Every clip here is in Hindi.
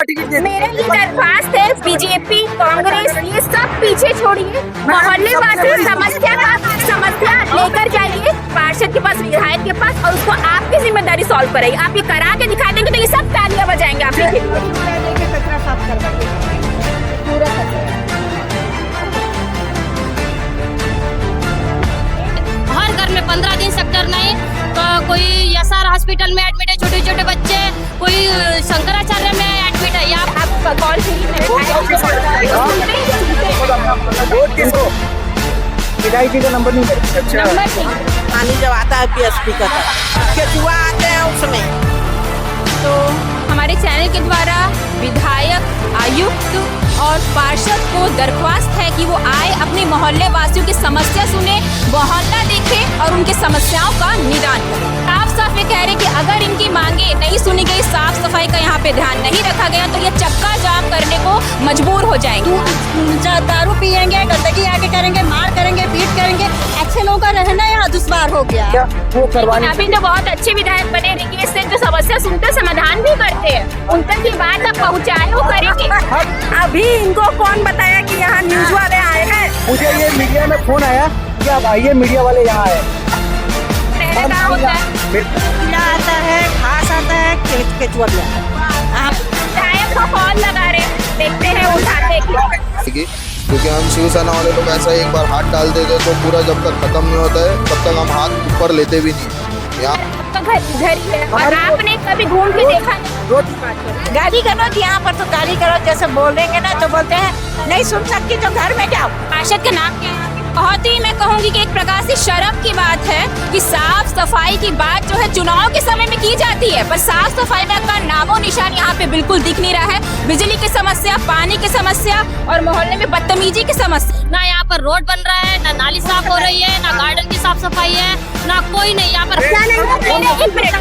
मेरा ये दरख्वास्त है, बीजेपी कांग्रेस ये सब पीछे छोड़िए, मोहल्ले वासी समस्या लेकर जाइए पार्षद के पास, विधायक के पास, और उसको आपकी जिम्मेदारी सॉल्व कराइए। आप ये करा के दिखा देंगे तो ये सब तालियां बजाएंगे आपके लिए। हर घर में 15 दिन सेक्टर नहीं, तो कोई एसआर हॉस्पिटल में एडमिट है, छोटे छोटे बच्चे, कोई शंकराचार्य में एडमिट है। आप कॉल विधायक जी का नंबर नहीं है। अच्छा, पानी जब आता है पीएसपी का केचुआ आते हैं उसमें। तो हमारे चैनल के द्वारा विधायक, आयुक्त और पार्षद को दरख्वास्त है कि वो आए, अपने मोहल्ले वासियों की समस्या सुने, मोहल्ला देखे और उनकी समस्याओं का निदान करें। साफ साफ ये कह रहे कि अगर इनकी मांगे नहीं सुनी गई, साफ सफाई का यहाँ पे ध्यान नहीं रखा गया, तो ये चक्का जाम करने को मजबूर हो जाएंगे। दारू पियेंगे, गंदगी आके करेंगे, मार करेंगे, पीट करेंगे। अच्छे लोगों का रहना यहाँ दुश्वार हो गया। क्या वो करवाने अभी तो बहुत अच्छे विधायक बने, देखिए इससे जो समस्या सुनते समाधान भी करते हैं, उन तक की बात आप पहुँचाए वो करेंगे। अभी इनको कौन बताया कि यहाँ न्यूज वाले आए हैं? मुझे ये मीडिया में फोन आया कि आप आइए, मीडिया वाले यहाँ आए। पहले क्या होता है, क्या आता है, घास आता है, केचुआ भी आता है। विधायक को कॉल लगा रहे, देखते हैं उठाते कि क्योंकि हम शिवसेना वाले लोग ऐसा एक बार हाथ डाल देते तो पूरा जब तक खत्म नहीं होता है तब तक हम हाथ ऊपर लेते भी नहीं। यहाँ तो घर ही है, और आपने कभी घूम के देखा गाली करो कि यहाँ पर तो गाली करो, जैसे बोलेंगे ना तो बोलते हैं नहीं सुन सकती तो घर में जाओ। पार्षद का नाम क्या है? बहुत ही मैं कहूँगी कि एक प्रकार से शर्म की बात है कि साफ सफाई की बात जो है चुनाव के समय में की जाती है, पर साफ सफाई में का नामो निशान यहाँ पे बिल्कुल दिख नहीं रहा है। बिजली की समस्या, पानी की समस्या और मोहल्ले में बदतमीजी की समस्या। ना यहाँ पर रोड बन रहा है, ना नाली साफ हो रही है, ना गार्डन की साफ सफाई है, ना कोई नहीं यहाँ पर।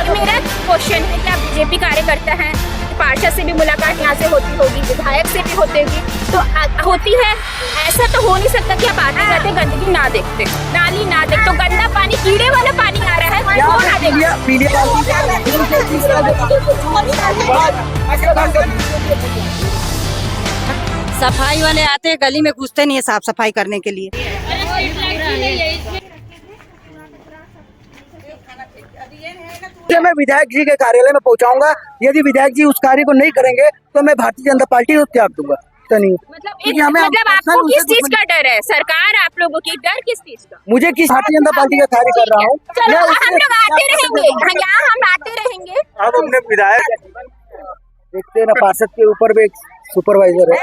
मेरा क्वेश्चन है कि आप बीजेपी कार्यकर्ता हैं, पार्षद से भी मुलाकात यहाँ से होती होगी, विधायक से भी होती होगी, तो होती है। ऐसा तो हो नहीं सकता कि आप आते जाते गंदगी ना देखते, नाली ना देखते, तो गंदा पानी, कीड़े वाला पानी आ रहा है, वो ना देखते। सफाई वाले आते हैं, गली में घुसते नहीं है साफ सफाई करने के लिए। मैं विधायक जी के कार्यालय में पहुंचाऊंगा। यदि विधायक जी उस कार्य को नहीं करेंगे तो मैं भारतीय जनता पार्टी को त्याग दूंगा। मतलब आपको किस चीज का डर है? सरकार आप लोगों की डर किस चीज का? मुझे किस भारतीय जनता पार्टी का कार्य कर रहा हूँ, चलो हम लोग आते रहेंगे, यहाँ हम आते रहेंगे। अब अपने विधायक देखते हैं ना, पार्षद के ऊपर भी एक सुपरवाइजर है।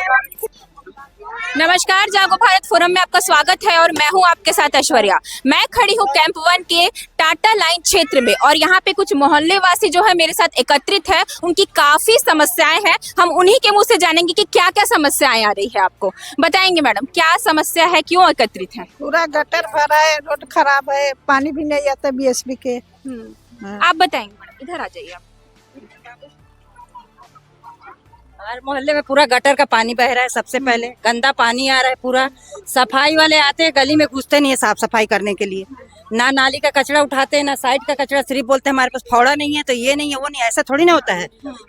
नमस्कार, जागो भारत फोरम में आपका स्वागत है और मैं हूं आपके साथ ऐश्वर्या। मैं खड़ी हूं कैंप 1 के टाटा लाइन क्षेत्र में और यहाँ पे कुछ मोहल्ले वासी जो है मेरे साथ एकत्रित है। उनकी काफी समस्याएं हैं, हम उन्हीं के मुंह से जानेंगे कि क्या क्या समस्याएं आ रही है। आपको बताएंगे मैडम, क्या समस्या है, क्यों एकत्रित है? पूरा गटर भरा है, रोड खराब है, पानी भी नहीं आता बीएसपी के। आप बताएंगे मैडम, इधर आ जाइए आप। हर मोहल्ले में पूरा गटर का पानी बह रहा है, सबसे पहले गंदा पानी आ रहा है पूरा। सफाई वाले आते हैं, गली में घुसते नहीं है साफ सफाई करने के लिए। ना नाली का कचरा उठाते हैं, ना साइड का कचरा, सिर्फ बोलते हैं हमारे पास फावड़ा नहीं है तो ये नहीं है वो नहीं, ऐसा थोड़ी ना होता है।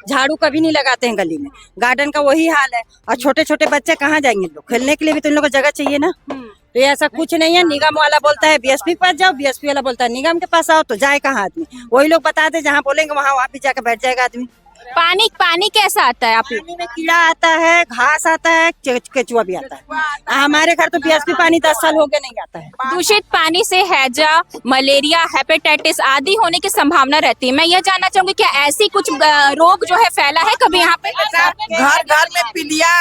झाड़ू कभी नहीं लगाते हैं गली में। गार्डन का वही हाल है, और छोटे छोटे बच्चे कहाँ जाएंगे लोग खेलने के लिए, भी तो इन लोगों को जगह चाहिए ना। तो ये ऐसा कुछ नहीं है। निगम वाला बोलता है बीएसपी के पास जाओ, बीएसपी वाला बोलता है निगम के पास आओ, तो जाए कहाँ आदमी? वही लोग बताते जहाँ बोलेंगे वहाँ भी जाकर बैठ जाएगा आदमी। पानी कैसा आता है? आप पानी में कीड़ा आता है, घास आता है, केचुआ भी आता है। हमारे घर तो बीएसपी पानी 10 साल हो गए नहीं आता है। दूषित पानी से हैजा, मलेरिया, हेपेटाइटिस आदि होने की संभावना रहती है। मैं यह जानना चाहूंगी क्या ऐसी कुछ रोग जो है फैला है कभी यहाँ पे? घर घर में पीलिया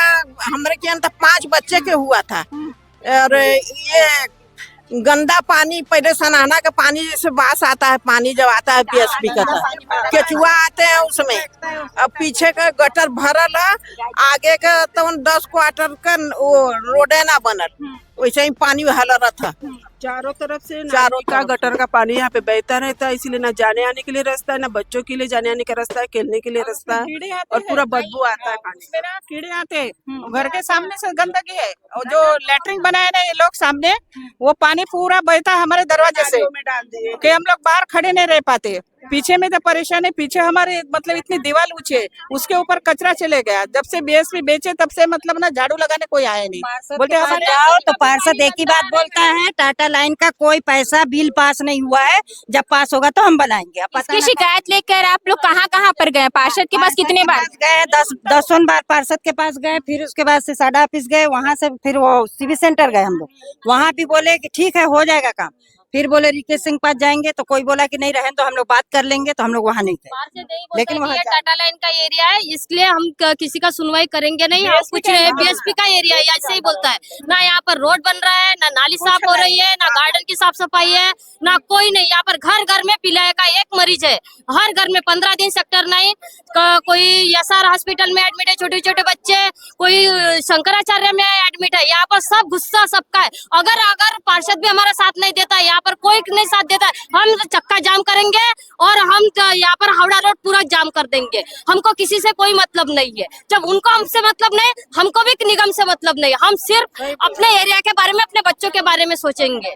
हमारे के यहाँ 5 बच्चे के हुआ था। और ये गंदा पानी, पहले सनाना का पानी जैसे बास आता है, पानी जब आता है बीएसपी का था, केचुआ आते हैं उसमें। अब पीछे का गटर भरल है, आगे का तो 10 क्वार्टर का वो रोडे ना बनल, वैसे ही पानी हलर था। चारों तरफ से चारों का गटर का पानी यहाँ पे बहता रहता है, इसीलिए ना जाने आने के लिए रास्ता है, ना बच्चों के लिए जाने आने का रास्ता है, खेलने के लिए रास्ता है, और पूरा बदबू आता है पानी से। कीड़े आते हैं, घर के सामने से गंदगी है, और जो लेटरिन बनाए ना ये लोग सामने, वो पानी पूरा बहता है हमारे दरवाजे से कि हम लोग बाहर खड़े नहीं रह पाते। पीछे में तो परेशान है, पीछे हमारे मतलब इतनी दीवार ऊंची है, उसके ऊपर कचरा चले गया। जब से बीएसपी बेचे तब से मतलब ना झाड़ू लगाने कोई आया नहीं। बोलते हमारे जाओ तो पार्षद एक ही बात बोलता है, टाटा लाइन का कोई पैसा बिल पास नहीं हुआ है, जब पास होगा तो हम बनाएंगे। अब पता इसकी शिकायत लेकर आप लोग कहाँ कहाँ पर गए? पार्षद के पास कितने बार गए? 10 बार पार्षद के पास गए, फिर उसके बाद से साडा ऑफिस गए, वहां से फिर वो सिविल सेंटर गए हम लोग। वहां भी बोले कि ठीक है हो जाएगा काम, फिर बोले रिकेश सिंह पास जाएंगे, तो कोई बोला कि नहीं रहें तो हम लोग बात कर लेंगे, तो हम लोग वहाँ नहीं गए। लेकिन वहाँ टाटा लाइन का एरिया है, इसलिए हम किसी का सुनवाई करेंगे नहीं। हम कुछ नहीं, बीएसपी का एरिया है, ऐसे ही बोलता है। ना यहाँ पर रोड बन रहा है, ना नाली साफ हो रही है, ना गार्डन की साफ सफाई है, ना कोई नहीं। यहाँ पर घर घर में पीलिया का एक मरीज है, हर घर में 15 दिन सेक्टर 9 कोई एसआर हॉस्पिटल में एडमिट है, छोटे छोटे बच्चे, कोई शंकराचार्य में एडमिट है। यहाँ पर सब गुस्सा सबका है। अगर पार्षद भी हमारा साथ नहीं देता, यहाँ पर कोई नहीं साथ देता, हम चक्का जाम करेंगे और हम यहाँ पर हावड़ा रोड पूरा जाम कर देंगे। हमको किसी से कोई मतलब नहीं है। जब उनको हमसे मतलब नहीं, हमको भी निगम से मतलब नहीं। हम सिर्फ अपने एरिया के बारे में, अपने बच्चों के बारे में सोचेंगे।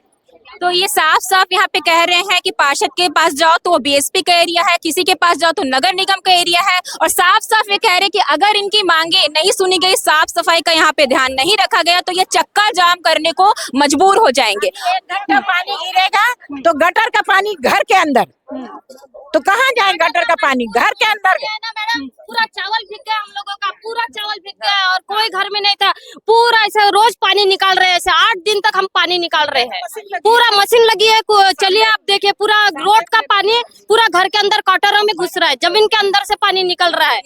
तो ये साफ साफ यहाँ पे कह रहे हैं कि पार्षद के पास जाओ तो वो बीएसपी का एरिया है, किसी के पास जाओ तो नगर निगम का एरिया है। और साफ साफ ये कह रहे हैं कि अगर इनकी मांगे नहीं सुनी गई, साफ सफाई का यहाँ पे ध्यान नहीं रखा गया, तो ये चक्का जाम करने को मजबूर हो जाएंगे। घर का पानी गिरेगा तो गटर का पानी घर के अंदर, तो कहाँ जाए गटर का पानी? घर के अंदर। मैडम पूरा चावल बिक गया, हम लोगों का पूरा चावल बिक गया और कोई घर में नहीं था। पूरा ऐसे रोज पानी निकाल रहे हैं, ऐसे 8 दिन तक हम पानी निकाल रहे हैं। पूरा मशीन लगी है, चलिए आप देखिए, पूरा रोड का पानी पूरा घर के अंदर कटरों में घुस रहा है, जमीन के अंदर से पानी निकल रहा है।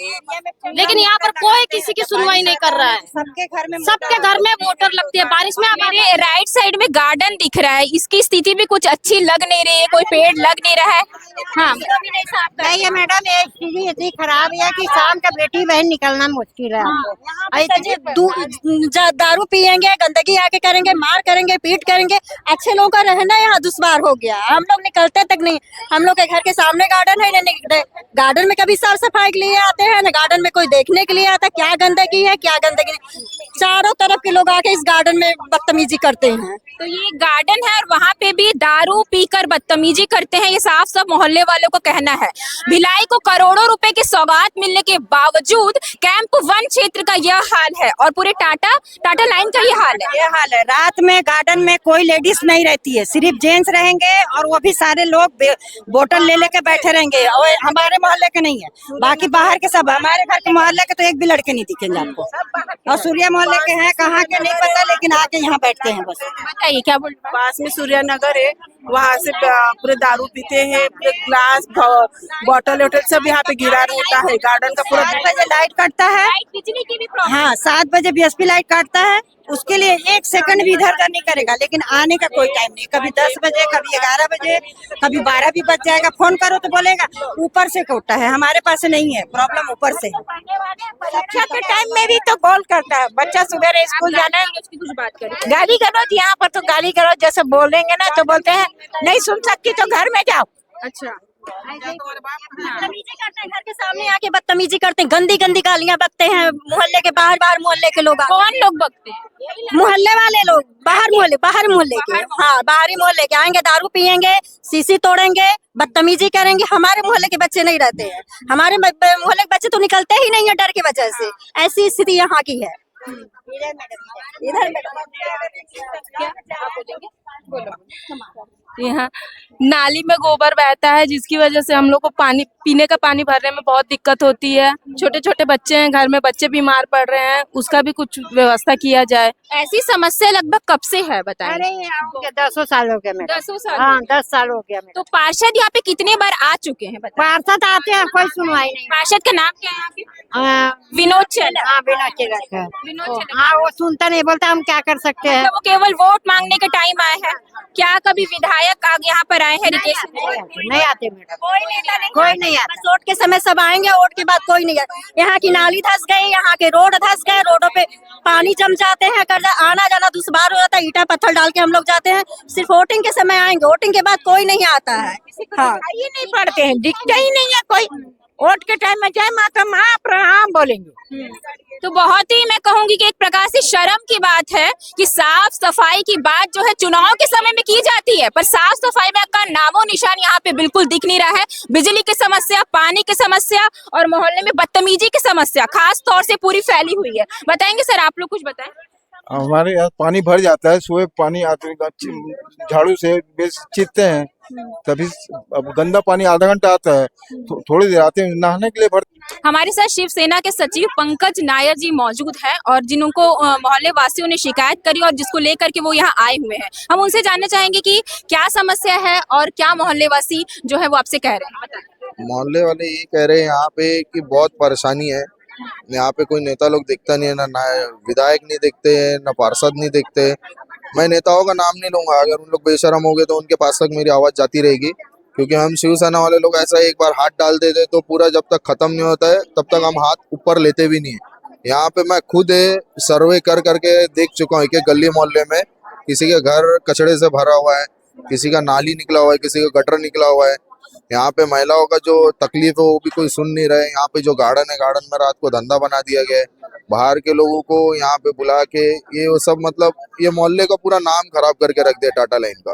लेकिन यहाँ पर कोई किसी की सुनवाई नहीं कर रहा है। सबके घर में मोटर लगती है। बारिश में हमारे राइट साइड में गार्डन दिख रहा है, इसकी स्थिति भी कुछ अच्छी लग नहीं रही है, कोई पेड़ लग नहीं रहा है। हाँ नहीं है मैडम, ये स्थिति इतनी खराब है कि शाम का बेटी बहन निकलना मुश्किल है। दारू पियेंगे, गंदगी आके करेंगे, मार करेंगे, पीट करेंगे, अच्छे लोगों का रहना यहाँ दुश्वार हो गया। हम लोग निकलते तक नहीं। हम लोग के घर के सामने गार्डन है, गार्डन में कभी साफ सफाई के लिए आते हैं, न गार्डन में कोई देखने के लिए आता। क्या गंदगी है, क्या गंदगी नहीं। चारों तरफ के लोग आके इस गार्डन में बदतमीजी करते हैं। तो ये गार्डन है और वहाँ पे भी दारू पीकर बदतमीजी करते हैं, ये साफ साफ मोहल्ले वालों को कहना है। भिलाई को करोड़ों रुपए की सौगात मिलने के बावजूद कैंप 1 क्षेत्र का यह हाल है और पूरे टाटा लाइन का ये हाल है। रात में गार्डन में कोई लेडीज नहीं रहती है, सिर्फ जेंट्स रहेंगे और वो भी सारे लोग बोतल ले लेके बैठे रहेंगे। और हमारे मोहल्ले के नहीं है, बाकी बाहर के सब। हमारे घर के मोहल्ले के तो एक भी लड़के नहीं दिखेंगे आपको, और सूर्या मोहल्ले के हैं, कहाँ के नहीं पता, लेकिन आके यहाँ बैठते हैं बस। बताइए क्या बोल रहे हैं? पास में सूर्या नगर है, वहाँ से पूरे दारू पीते हैं, पूरे ग्लास बॉटल वोटल सब यहाँ पे गिरा रहता है। गार्डन का पूरा 7 बजे लाइट कटता है। बिजली की भी प्रॉब्लम। हाँ, 7 बजे बीएसपी लाइट काटता है, उसके लिए 1 सेकंड भी इधर उधर नहीं करेगा। लेकिन आने का कोई टाइम नहीं, कभी 10 बजे, कभी 11 बजे, कभी 12 भी बज जाएगा। फोन करो तो बोलेगा ऊपर से कटता है, हमारे पास नहीं है, प्रॉब्लम ऊपर से। परीक्षा के टाइम में भी तो कॉल करता है, बच्चा सुबह स्कूल जाना है, उसकी कुछ बात करें। गाली गलौज यहाँ पर तो गाली गलौज जैसे बोलेंगे ना तो बोलते हैं नहीं सुन सकती तो घर में जाओ। अच्छा, बदतमीजी करते हैं, घर के सामने आके बदतमीजी करते हैं, गंदी गंदी गालियां बकते हैं। मोहल्ले के बाहर मोहल्ले के लोग, कौन लोग बकते हैं? मोहल्ले वाले लोग, बाहर मोहल्ले के। हाँ, बाहरी मोहल्ले के आएंगे, दारू पियेंगे, शीशी तोड़ेंगे, बदतमीजी करेंगे। हमारे मोहल्ले के बच्चे नहीं रहते हैं, हमारे मोहल्ले के बच्चे तो निकलते ही नहीं है डर की वजह से। ऐसी स्थिति यहाँ की है। इधर यहाँ नाली में गोबर बहता है, जिसकी वजह से हम लोग को पानी पीने का पानी भरने में बहुत दिक्कत होती है। छोटे छोटे बच्चे हैं घर में, बच्चे बीमार पड़ रहे हैं, उसका भी कुछ व्यवस्था किया जाए। ऐसी समस्या लगभग कब से है बताएं? अरे 10 साल हो गया मेरा। 10 साल? हाँ, 10 साल हो गया मेरा। तो पार्षद यहाँ पे कितने बार आ चुके हैं बताएं? पार्षद आते हैं, कोई सुनवाई नहीं। पार्षद का नाम क्या है आपके? विनोद चेला। हाँ, विनोद चेला। हाँ, वो सुनता नहीं, बोलता हम क्या कर सकते हैं। वो केवल वोट मांगने के टाइम आए हैं, क्या कभी विधायक आगे यहाँ पर आए हैं? रिकेश नहीं आते मैडम, कोई नहीं आता। वोट के समय सब आएंगे, वोट के बाद कोई नहीं आता। यहाँ की नाली धंस गई, यहाँ के रोड धंस गए, रोडों पे पानी जम जाते हैं, आना जाना दुश्वार हो जाता है। ईटा पत्थर डाल के हम लोग जाते हैं, सिर्फ वोटिंग के समय आएंगे, वोटिंग के बाद कोई नहीं आता है। हाँ, ये नहीं पढ़ते हैं, दिखता ही नहीं है कोई। वोट के टाइम में जय माता माँ प्रणाम बोलेंगे। तो बहुत ही मैं कहूंगी कि एक प्रकार से शर्म की बात है कि साफ सफाई की बात जो है चुनाव के समय में की जाती है, पर साफ सफाई में का नामो निशान यहाँ पे बिल्कुल दिख नहीं रहा है। बिजली की समस्या, पानी की समस्या और मोहल्ले में बदतमीजी की समस्या खास तौर से पूरी फैली हुई है। बताएंगे सर, आप लोग कुछ बताएं। हमारे यहाँ पानी भर जाता है, सुबह पानी आते झाड़ू से चीरते हैं, तभी अब गंदा पानी आधा घंटा आता है, थोड़ी देर आते हैं नहाने के लिए भर। हमारे साथ शिवसेना के सचिव पंकज नायर जी मौजूद हैं और जिनको मोहल्ले वासियों ने शिकायत करी और जिसको लेकर के वो यहाँ आए हुए हैं। हम उनसे जानना चाहेंगे कि क्या समस्या है और क्या मोहल्ले वासी जो है वो आपसे कह रहे हैं। बताएं। मोहल्ले वाले ये कह रहे हैं यहाँ पे कि बहुत परेशानी है, यहाँ पे कोई नेता लोग दिखता नहीं है, ना विधायक नहीं दिखते हैं, ना पार्षद नहीं दिखते। मैं नेताओं का नाम नहीं लूंगा, अगर उन लोग बेशरम हो गए तो उनके पास तक मेरी आवाज जाती रहेगी, क्योंकि हम शिवसेना वाले लोग ऐसा एक बार हाथ डाल देते तो पूरा जब तक खत्म नहीं होता है तब तक हम हाथ ऊपर लेते भी नहीं है। यहाँ पे मैं खुद सर्वे कर करके देख चुका हूँ, एक गली मोहल्ले में किसी के घर कचड़े से भरा हुआ है, किसी का नाली निकला हुआ है, किसी का गटर निकला हुआ है। यहाँ पे महिलाओं का जो तकलीफ है वो भी कोई सुन नहीं रहे। यहाँ पे जो गार्डन है, गार्डन में रात को धंधा बना दिया गया है, बाहर के लोगों को यहाँ पे बुला के ये वो सब, मतलब ये मोहल्ले का पूरा नाम खराब करके रख दिया टाटा लाइन का।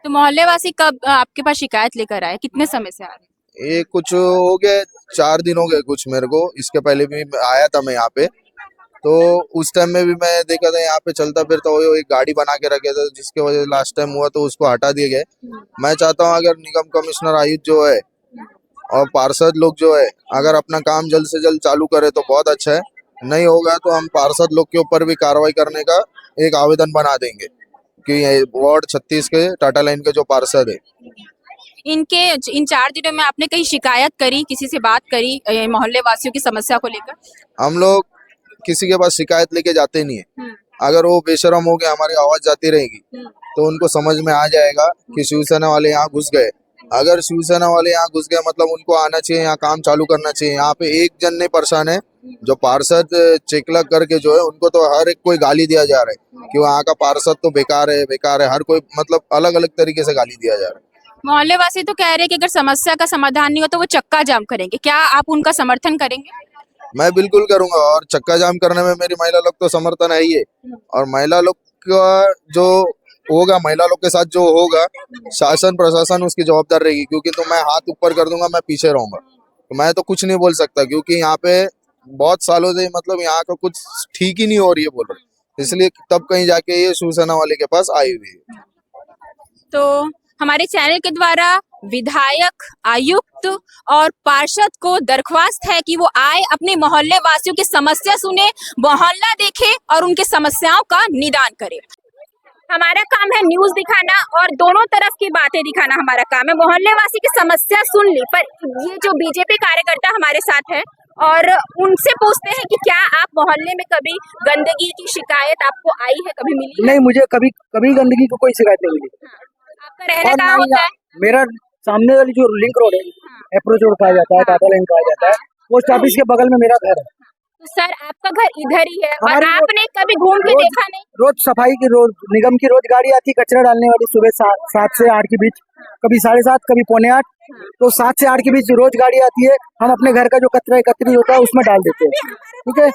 तो मोहल्ले वासी कब आपके पास शिकायत लेकर आए, कितने समय से आ रहे हैं? ये कुछ हो गए 4 दिन हो गए कुछ मेरे को, इसके पहले भी आया था मैं यहाँ पे, तो उस टाइम में भी मैं देखा था यहाँ पे चलता फिरता वो एक गाड़ी बना के रखे थे, जिसके वजह से लास्ट टाइम हुआ तो उसको हटा दिए गए। मैं चाहता हूँ अगर निगम कमिश्नर आयुक्त जो है और पार्षद लोग जो है अगर अपना काम जल्द से जल्द चालू करे तो बहुत अच्छा है, नहीं होगा तो हम पार्षद लोग के ऊपर भी कार्रवाई करने का एक आवेदन बना देंगे कि वार्ड 36 के टाटा लाइन के जो पार्षद है इन 4 दिनों में आपने कहीं शिकायत करी, किसी से बात करी मोहल्ले वासियों की समस्या को लेकर? हम लोग किसी के पास शिकायत लेके जाते नहीं है। अगर वो बेशरम हो गया हमारी आवाज जाती रहेगी तो उनको समझ में आ जाएगा कि शिवसेना वाले यहाँ घुस गए। अगर शिवसेना वाले यहाँ घुस गए मतलब उनको आना चाहिए, यहाँ काम चालू करना चाहिए। यहाँ पे एक जन नहीं परेशान है, जो पार्षद चेकला करके जो है उनको तो हर एक कोई गाली दिया जा रहा है कि वहाँ का पार्षद तो बेकार है, बेकार है, हर कोई मतलब अलग अलग तरीके से गाली दिया जा रहा है। मोहल्ले वासी तो कह रहे हैं कि अगर समस्या का समाधान नहीं हो तो वो चक्का जाम करेंगे, क्या आप उनका समर्थन करेंगे? मैं बिल्कुल करूंगा, और चक्का जाम करने में मेरी महिला लोग तो समर्थन है ही है, और महिला लोग का जो होगा, महिला लोग के साथ जो होगा, शासन प्रशासन उसकी जवाबदार रहेगी, क्योंकि तो मैं हाथ ऊपर कर दूंगा, मैं पीछे रहूंगा, तो मैं तो कुछ नहीं बोल सकता, क्योंकि यहाँ पे बहुत सालों से मतलब यहाँ का कुछ ठीक ही नहीं हो रही है बोल रहे, इसलिए तब कहीं जाके ये शिवसेना वाले के पास आई हुई है। तो हमारे चैनल के द्वारा विधायक, आयुक्त और पार्षद को दरख्वास्त है कि वो आए, अपने मोहल्ले वासियों की समस्या सुने, मोहल्ला देखे और उनके समस्याओं का निदान करे। हमारा काम है न्यूज दिखाना और दोनों तरफ की बातें दिखाना हमारा काम है। मोहल्ले वासी की समस्या सुन ली, पर ये जो बीजेपी कार्यकर्ता हमारे साथ है और उनसे पूछते हैं कि क्या आप मोहल्ले में कभी गंदगी की शिकायत आपको आई है, कभी मिली? नहीं, मुझे कभी गंदगी की कोई शिकायत नहीं मिली। आपका रहना कहाँ होता है? मेरा सामने वाली जो लिंक रोड है, अप्रोच रोड कहा जाता है, टाटा लाइन कहा जाता है, पोस्ट ऑफिस के बगल में मेरा घर है। तो सर आपका घर इधर ही है और आपने कभी घूम के देखा नहीं? रोज सफाई की, रोज निगम की रोज गाड़ी आती, कचरा डालने वाली, सुबह 7 से 8 के बीच, कभी 7:30, कभी 7:45, तो 7 से 8 के बीच रोज गाड़ी आती है। हम अपने घर का जो कचरा एकत्रित होता है उसमें डाल देते हैं, ठीक है।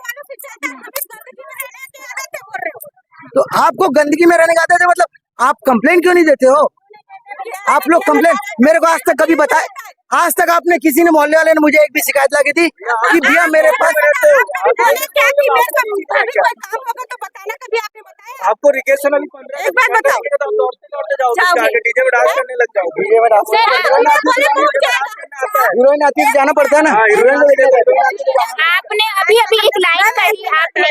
तो आपको गंदगी में रहने का आदत है, मतलब आप कंप्लेन क्यों नहीं देते हो? आप लोग कंप्लेन मेरे को आज तक कभी बताए? आज तक आपने किसी ने, मोहल्ले वाले ने मुझे एक भी शिकायत लगी थी कि भैया मेरे पास आपको रिक्वेस्ट अभी 15 एक बार बताओ, हीरोइन आती है, जाना पड़ता है ना। आपने अभी एक लाइन कही, आपने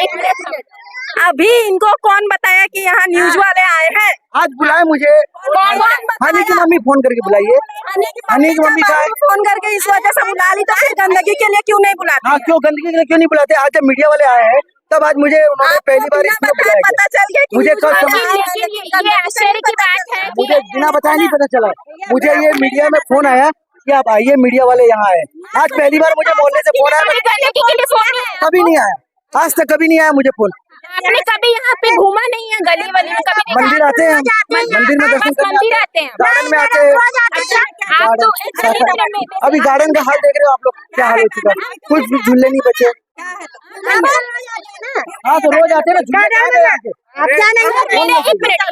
अभी इनको कौन बताया कि यहाँ न्यूज वाले आए हैं? आज बुलाए मुझे, हनी की मम्मी फोन करके बुलाइए, हनी की मम्मी का फोन करके इस वजह से बुला ली, तो फिर गंदगी के लिए क्यों नहीं बुलाते? हाँ, क्यों गंदगी के लिए क्यों नहीं बुलाते? आज जब मीडिया वाले आए हैं तब आज मुझे उन्होंने पहली बार इसमें बुलाया, पता चल गया कि मुझे कल ये आश्चर्य की बात है। मुझे बिना बताया नहीं पता चला। मुझे ये मीडिया में फोन आया कि आप आइए, मीडिया वाले यहाँ आए। आज पहली बार मुझे मोहल्ले से फोन आया, कभी नहीं आया, आज तक कभी नहीं आया मुझे फोन। आपने कभी यहाँ पे घूमा नहीं है गली वली में? कभी मंदिर आते हैं, मंदिर में दर्शन करने मंदिर आते हैं, गार्डन में आते हैं, आप तो अभी गार्डन का हाल देख रहे हो आप लोग, क्या हाल हो चुका है, कुछ भी झूले नहीं बचे। हाँ तो रोज आते हैं ना झूले खाने आके।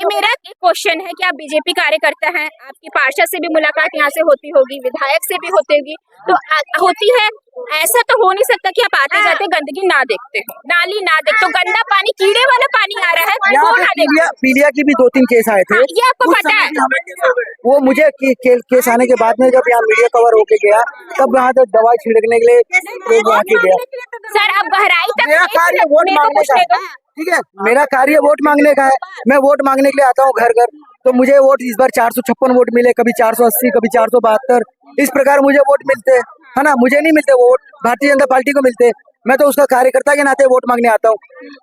मेरा एक क्वेश्चन है कि आप बीजेपी कार्यकर्ता हैं, आपकी पार्षद से भी मुलाकात यहाँ से होती होगी, विधायक से भी होती होगी, तो होती है, ऐसा तो हो नहीं सकता कि आप आते जाते गंदगी ना देखते हो, नाली ना देखते, तो गंदा पानी, कीड़े वाला पानी आ रहा है, यहाँ वो पे पीलिया की भी 2-3 केस आए थे, ये आपको पता है? वो मुझे केस आने के बाद में जब यहाँ मीडिया कवर होके गया तब यहाँ से दवाई छिड़कने के लिए वहाँ के गया। सर अब गहराई तक मेरा कार्य वोट मांगने का है, ठीक है, मेरा कार्य वोट मांगने का है, मैं वोट मांगने के लिए आता हूँ घर घर, तो मुझे वोट इस बार 456 वोट मिले, कभी 480, कभी 472, इस प्रकार मुझे वोट मिलते हैं, है ना, मुझे नहीं मिलते वोट, भारतीय जनता पार्टी को मिलते हैं, मैं तो उसका कार्यकर्ता के नाते वोट मांगने आता हूँ।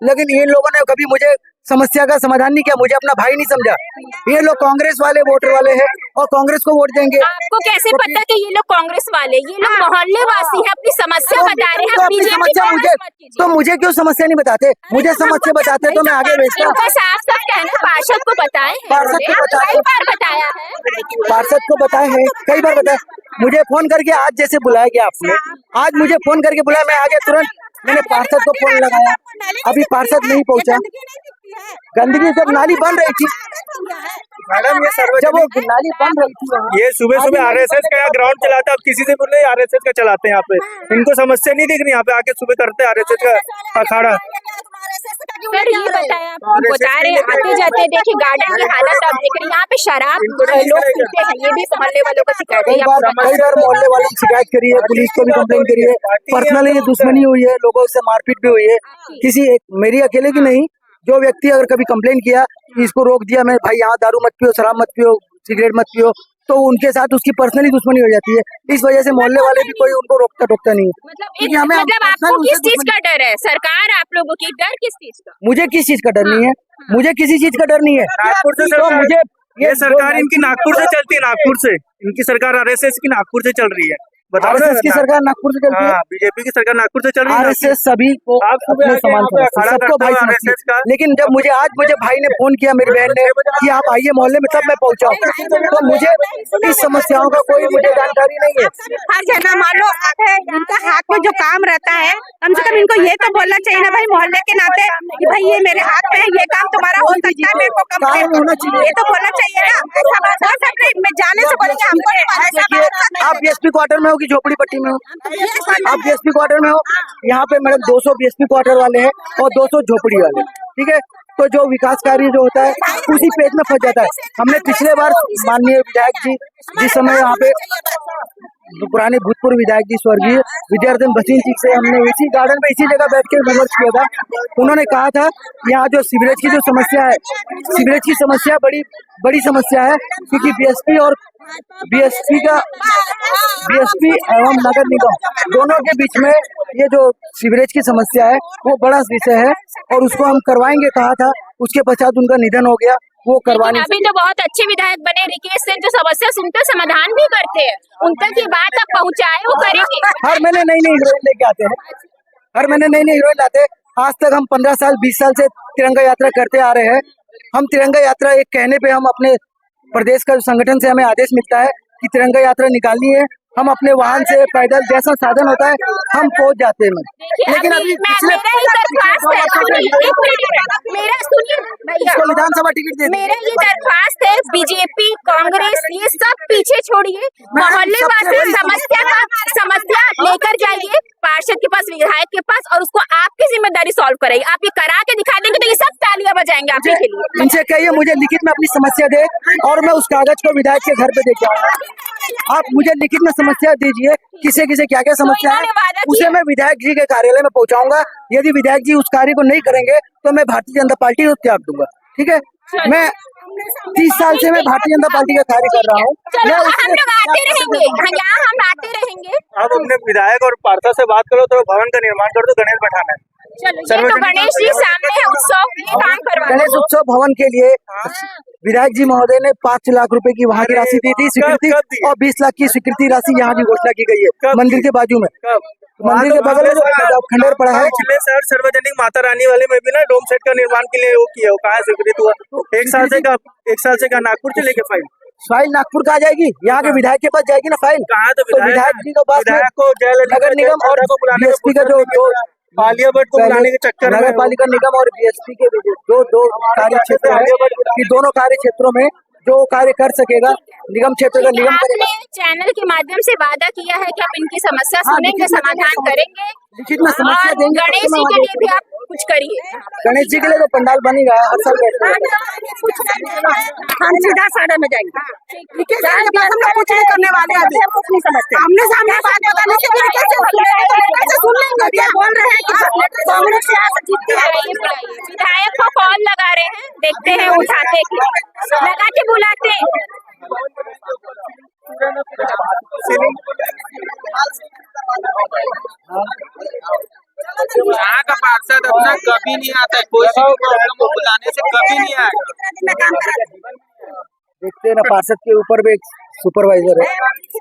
लेकिन इन लोगों ने कभी मुझे समस्या का समाधान नहीं किया, मुझे अपना भाई नहीं समझा। ये लोग कांग्रेस वाले वोटर वाले हैं और कांग्रेस को वोट देंगे। आपको कैसे पता कि ये लोग कांग्रेस वाले, ये लोग मोहल्ले वासी हैं, अपनी समस्या बता रहे हैं, अपनी समस्या मुझे क्यों समस्या नहीं बताते, मुझे समस्या बताते तो मैं आगे भेजता। साफ साफ कहना, पार्षद को बताए, पार्षद को कई बार बताया है, पार्षद को बताए हैं, कई बार बताया, मुझे फोन करके आज जैसे बुलाया गया आपने, आज मुझे फोन करके बुलाया, मैं आगे तुरंत मैंने पार्षद को फोन लगाया, अभी पार्षद नहीं पहुंचा। गंदगी जब नाली बन रही थी मैडम, ये जब वो नाली बन रही थी, ये सुबह सुबह आरएसएस का ग्राउंड चलाता है, अब किसी से बोले आरएसएस का चलाते हैं यहाँ पे, इनको समस्या नहीं दिख रही, यहाँ पे आके सुबह करते हैं आरएसएस का अखाड़ा। सर ये बताया, आप बता रहे हैं आते जाते, देखिए गार्डन की हालत आप देख रहे हैं, यहाँ पे शराब लोग पीते हैं, ये भी मोहल्ले वालों को शिकायत है, कई बार मोहल्ले वालों ने शिकायत करी है, पुलिस को भी कंप्लेन करी है, पर्सनली दुश्मनी हुई है, लोगों से मारपीट भी हुई है, किसी मेरी अकेले की नहीं, जो व्यक्ति अगर कभी कंप्लेन किया कि इसको रोक दिया मैं, भाई यहाँ दारू मत पियो, शराब मत पियो, सिगरेट मत पियो, तो उनके साथ उसकी पर्सनली दुश्मनी हो जाती है, इस वजह से मोहल्ले वाले भी कोई उनको रोकता टोकता नहीं है। मतलब आपको किस चीज का डर है? सरकार आप लोगों की, डर किस चीज का? मुझे किस चीज का डर नहीं है, मुझे किसी चीज का डर नहीं है। नागपुर से तो मुझे ये सरकार इनकी नागपुर से चलती है, नागपुर से इनकी सरकार आरएसएस की नागपुर से चल रही है, आरएसएस की सरकार नागपुर से चलती है, बीजेपी की सरकार नागपुर से चल रही है, आरएसएस सभी को अपने समान समझती है, सबको भाई समझती है। लेकिन जब मुझे भाई ने फोन किया, मेरी बहन ने, कि आप आइए मोहल्ले में, तब मैं पहुंचा, तो मुझे इस समस्याओं का कोई मुझे जानकारी नहीं है। हर जना मान लो इनका हाथ में जो काम रहता है, कम से कम इनको ये तो बोलना चाहिए ना भाई, मोहल्ले के नाते कि भाई ये मेरे हाथ में है, ये काम तुम्हारा हो सकता है, मेरे को कंप्लेंट होना चाहिए, ये तो बोलना चाहिए ना। मैं जाने से बोलेंगे हमको, आप बीएसपी क्वार्टर में हो कि झोपड़ी पट्टी में हो? आप बीएसपी क्वार्टर में हो, यहाँ पे मैडम 200 बीएसपी क्वार्टर वाले हैं और 200 झोपड़ी वाले, ठीक है, तो जो विकास कार्य जो होता है उसी पेज में फंस जाता है। हमने पिछले बार माननीय विधायक जी, जिस समय यहाँ पे पुराने भूतपूर्व विधायक जी स्वर्गीय विद्यार्थी भसीन जी से हमने इसी गार्डन में इसी जगह बैठ के विमर्श किया था, उन्होंने कहा था यहाँ जो सीवरेज की जो समस्या है, सीवरेज की समस्या बड़ी समस्या है, क्योंकि बीएसपी एवं नगर निगम दोनों के बीच में ये जो सीवरेज की समस्या है वो बड़ा विषय है और उसको हम करवाएंगे कहा था, उसके पश्चात उनका निधन हो गया, वो करवाने। अभी तो बहुत अच्छे विधायक बने, रिकेश सिंह जो समस्या सुनते समाधान भी करते हैं, उन तक ये बात अब पहुँचाए, वो करेंगे। हर महीने नई हीरोइन लेके आते हैं, हर महीने नई हीरोइन लाते हैं। आज तक हम 15 साल 20 साल से तिरंगा यात्रा करते आ रहे हैं। हम तिरंगा यात्रा एक कहने पे हम अपने प्रदेश का संगठन से हमें आदेश मिलता है कि तिरंगा यात्रा निकालनी है, हम अपने वाहन से पैदल जैसा साधन होता है हम पहुंच जाते हैं। लेकिन अभी विधानसभा टिकट दे, मेरा ये दरख्वास्त है, बीजेपी कांग्रेस ये सब पीछे छोड़िए, मोहल्ले वासी समस्या लेकर जाइए पार्षद के पास, विधायक के पास, और उसको आपकी जिम्मेदारी सॉल्व कराइए। आप ये करा के दिखा देंगे तो ये सब तालियां बजाएंगे आपके लिए। इनसे कहिए मुझे लिखित में अपनी समस्या दे और मैं उस कागज को विधायक के घर पे दे के आऊंगा। आप मुझे लिखित में समस्या दीजिए, किसे किसे क्या क्या समस्या है, उसे मैं विधायक जी के कार्यालय में पहुंचाऊंगा। यदि विधायक जी उस कार्य को नहीं करेंगे तो मैं भारतीय जनता पार्टी को त्याग दूंगा। ठीक है, मैं 30 साल से मैं भारतीय जनता पार्टी का कार्य कर रहा हूँ। हम लोग आते रहेंगे, यहाँ हम आते रहेंगे। आप अपने विधायक और पार्षद से बात करो तो भवन का निर्माण कर दो, गणेश बैठाना है। चलो, तो गणेश जी सामने है उत्सव, ये काम करवा गणेश उत्सव भवन के लिए विधायक जी महोदय ने 5 लाख रुपए की वहाँ की राशि दी थी स्वीकृति, और 20 लाख की स्वीकृति राशि यहाँ की घोषणा की गई है मंदिर के बाजू में। मंदिर के बगल में जो खंडर पड़ा है, शहर सार्वजनिक माता रानी वाले में भी ना डोम सेट का निर्माण के लिए वो किया, वो कहाँ स्वीकृत हुआ? एक साल से का नागपुर से लेके फाइल फाइल नागपुर का आ जाएगी, यहाँ के विधायक के पास जाएगी ना फाइल। कहाँ तो विधायक जी के पास विधायक को नगर निगम और बीएसपी का जो पार्लियामेंट को बुलाने के चक्कर में नगर पालिका निगम और बीएसपी के दो कार्य क्षेत्र है, कि दोनों कार्य क्षेत्रों में जो कार्य कर सकेगा निगम क्षेत्र का निगम आपने करेगा। चैनल के माध्यम से वादा किया है कि आप इनकी समस्या सुनेंगे, समाधान करेंगे, लिखित में समस्या और देंगे। गणेश जी के लिए भी आप कुछ करिए। गणेश जी के लिए तो पंडाल बन ही रहा है, हर साल बैठते हैं। हम सीधा साढ़े में जाएंगे, हम लोग कुछ नहीं करने वाले, हमने सामने बात बताने से फिर कैसे सुन लेंगे? क्या बोल रहे हैं कि कांग्रेस से आज जीतती है। विधायक को कॉल लगा रहे हैं, देखते हैं उठाते कि लगा के बुलाते हैं। यहाँ का पार्षद अपना कभी नहीं आता है, कोई सी भी प्रॉब्लम को बुलाने से कभी नहीं आएगा। देखते हैं ना, पार्षद के ऊपर भी एक सुपरवाइजर है।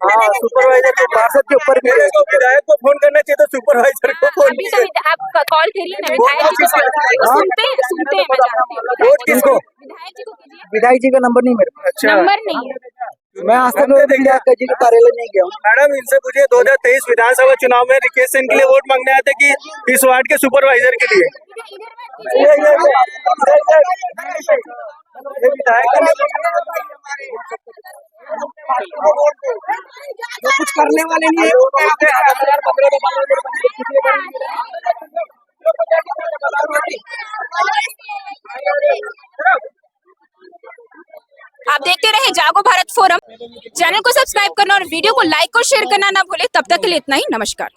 हाँ, सुपरवाइजर तो पार्षद के ऊपर भी है। विधायक को फोन करना चाहिए, तो सुपरवाइजर को फोन अभी तो आप कॉल करिए ना विधायक जी को, सुनते हैं मैं जानती हूँ। वोट किसको? विधायक जी को कीजिए। विधायक जी का नंबर नहीं मेरे पास। अच्छा नंबर नहीं है। मैं आज तक विधायक जी के कार्यालय नहीं गया हूँ। मैडम, इनसे पूछिए 2023 विधानसभा चुनाव में रिकेश सिंह के लिए वोट मांगने आए थे कि इस वार्ड के सुपरवाइजर के लिए। जो कुछ करने वाले नहीं आप देखते रहे जागो भारत फोरम। चैनल को सब्सक्राइब करना और वीडियो को लाइक और शेयर करना ना भूले। तब तक के लिए इतना ही, नमस्कार।